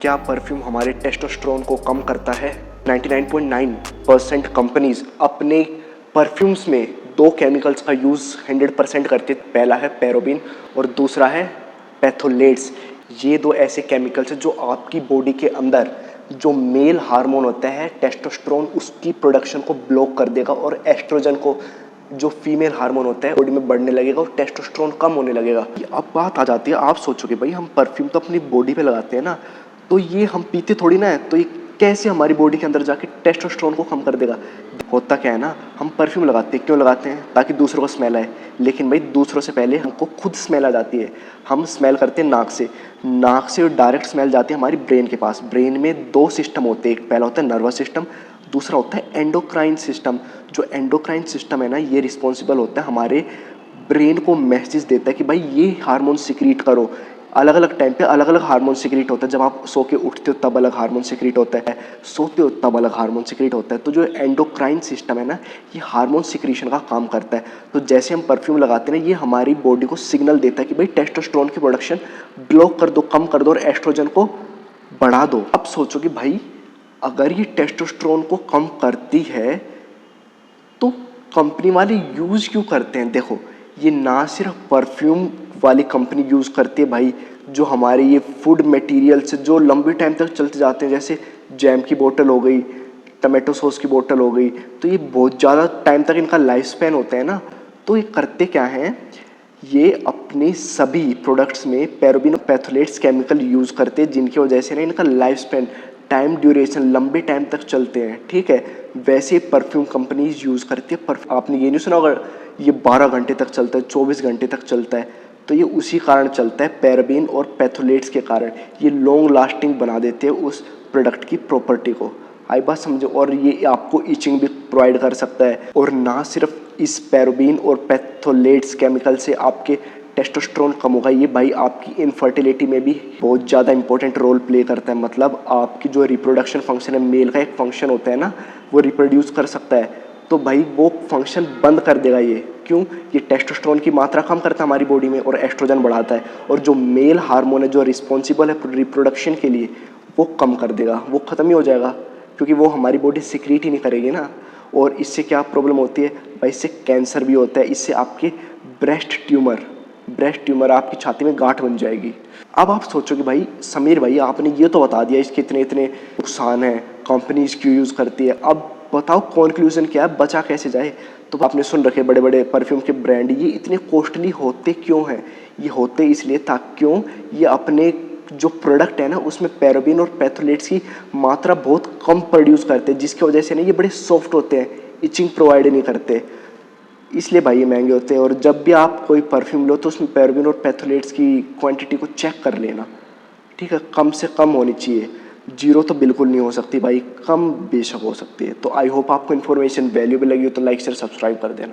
क्या परफ्यूम हमारे टेस्टोस्टेरोन को कम करता है? 99.9% कंपनीज अपने परफ्यूम्स में दो केमिकल्स का यूज़ 100% करती है। पहला है पैराबेन और दूसरा है पैथोलेट्स। ये दो ऐसे केमिकल्स हैं जो आपकी बॉडी के अंदर जो मेल हार्मोन होता है टेस्टोस्टेरोन, उसकी प्रोडक्शन को ब्लॉक कर देगा और एस्ट्रोजन को, जो फीमेल हार्मोन होता है, बॉडी में बढ़ने लगेगा और टेस्टोस्टेरोन कम होने लगेगा। अब बात आ जाती है, आप सोचोगे भाई हम परफ्यूम तो अपनी बॉडी पे लगाते हैं ना, तो ये हम पीते थोड़ी ना है, तो ये कैसे हमारी बॉडी के अंदर जाके टेस्टोस्टेरोन को कम कर देगा? होता क्या है ना, हम परफ्यूम लगाते हैं, क्यों लगाते हैं? ताकि दूसरों को स्मेल आए। लेकिन भाई दूसरों से पहले हमको खुद स्मेल आ जाती है। हम स्मेल करते हैं नाक से डायरेक्ट स्मेल जाती है हमारी ब्रेन के पास। ब्रेन में दो सिस्टम होते हैं, एक पहला होता है नर्वस सिस्टम, दूसरा होता है एंडोक्राइन सिस्टम। जो एंडोक्राइन सिस्टम है ना, ये रिस्पॉन्सिबल होता है हमारे ब्रेन को मैसेज देता है कि भाई ये हार्मोन सिक्रीट करो। अलग अलग टाइम पे अलग अलग हार्मोन सिक्रीट होता है। जब आप सो के उठते हो तब अलग हार्मोन सिक्रीट होता है, सोते हो तब अलग हार्मोन सिक्रीट होता है। तो जो एंडोक्राइन सिस्टम है ना, ये हार्मोन सिक्रीशन का काम करता है। तो जैसे हम परफ्यूम लगाते हैं ना, ये हमारी बॉडी को सिग्नल देता है कि भाई टेस्टोस्टेरोन की प्रोडक्शन ब्लॉक कर दो, कम कर दो और एस्ट्रोजन को बढ़ा दो। अब सोचो कि भाई अगर ये टेस्टोस्टेरोन को कम करती है तो कंपनी वाले यूज़ क्यों करते हैं? देखो, ये ना सिर्फ परफ्यूम वाली कंपनी यूज़ करती है भाई, जो हमारे ये फूड मटेरियल्स जो लंबे टाइम तक चलते जाते हैं, जैसे जैम की बोतल हो गई, टमाटो सॉस की बोतल हो गई, तो ये बहुत ज़्यादा टाइम तक इनका लाइफ स्पैन होता है ना। तो ये करते क्या हैं, ये अपने सभी प्रोडक्ट्स में पैराबेन और पैथोलेट्स केमिकल यूज़ करते हैं, जिनकी वजह से ना इनका लाइफ स्पैन, टाइम ड्यूरेशन लंबे टाइम तक चलते हैं। ठीक है, वैसे परफ्यूम कंपनीज यूज़ करती है। आपने ये नहीं सुना होगा ये 12 घंटे तक चलता है, 24 घंटे तक चलता है, तो ये उसी कारण चलता है, पैराबेन और पैथोलेट्स के कारण। ये लॉन्ग लास्टिंग बना देते हैं उस प्रोडक्ट की प्रॉपर्टी को। आई बात समझो। और ये आपको इचिंग भी प्रोवाइड कर सकता है। और ना सिर्फ इस पैराबेन और पैथोलेट्स केमिकल से आपके टेस्टोस्टेरोन कम होगा, ये भाई आपकी इनफर्टिलिटी में भी बहुत ज़्यादा इंपॉर्टेंट रोल प्ले करता है। मतलब आपकी जो रिप्रोडक्शन फंक्शन है, मेल का एक फंक्शन होता है ना, वो रिप्रोड्यूस कर सकता है, तो भाई वो फंक्शन बंद कर देगा ये। क्यों? ये टेस्टोस्टेरोन की मात्रा कम करता है हमारी बॉडी में और एस्ट्रोजन बढ़ाता है। और जो मेल हार्मोन है जो रिस्पॉन्सिबल है रिप्रोडक्शन के लिए, वो कम कर देगा, वो ख़त्म ही हो जाएगा, क्योंकि वो हमारी बॉडी सिक्रीट ही नहीं करेगी ना। और इससे क्या प्रॉब्लम होती है भाई? इससे कैंसर भी होता है, इससे आपके ब्रेस्ट ट्यूमर आपकी छाती में गांठ बन जाएगी। अब आप सोचोगे भाई समीर भाई आपने ये तो बता दिया इसके इतने इतने नुकसान हैं, कंपनीज क्यों यूज़ करती है, अब बताओ कंक्लूजन क्या है, बचा कैसे जाए? तो आपने सुन रखे बड़े बड़े परफ्यूम के ब्रांड ये इतने कॉस्टली होते क्यों हैं? ये होते इसलिए ताकि क्यों, ये अपने जो प्रोडक्ट है ना उसमें पैराबेन और पैथोलेट्स की मात्रा बहुत कम प्रोड्यूस करते हैं, जिसकी वजह से ना ये बड़े सॉफ्ट होते हैं, इचिंग प्रोवाइड नहीं करते, इसलिए भाई ये महंगे होते हैं। और जब भी आप कोई परफ्यूम लो तो उसमें पैराबेन और पैथोलेट्स की क्वांटिटी को चेक कर लेना। ठीक है, कम से कम होनी चाहिए, जीरो तो बिल्कुल नहीं हो सकती भाई, कम बेशक हो सकती है। तो आई होप आपको इन्फॉर्मेशन वैल्यूएबल लगी हो तो लाइक शेयर सब्सक्राइब कर देना।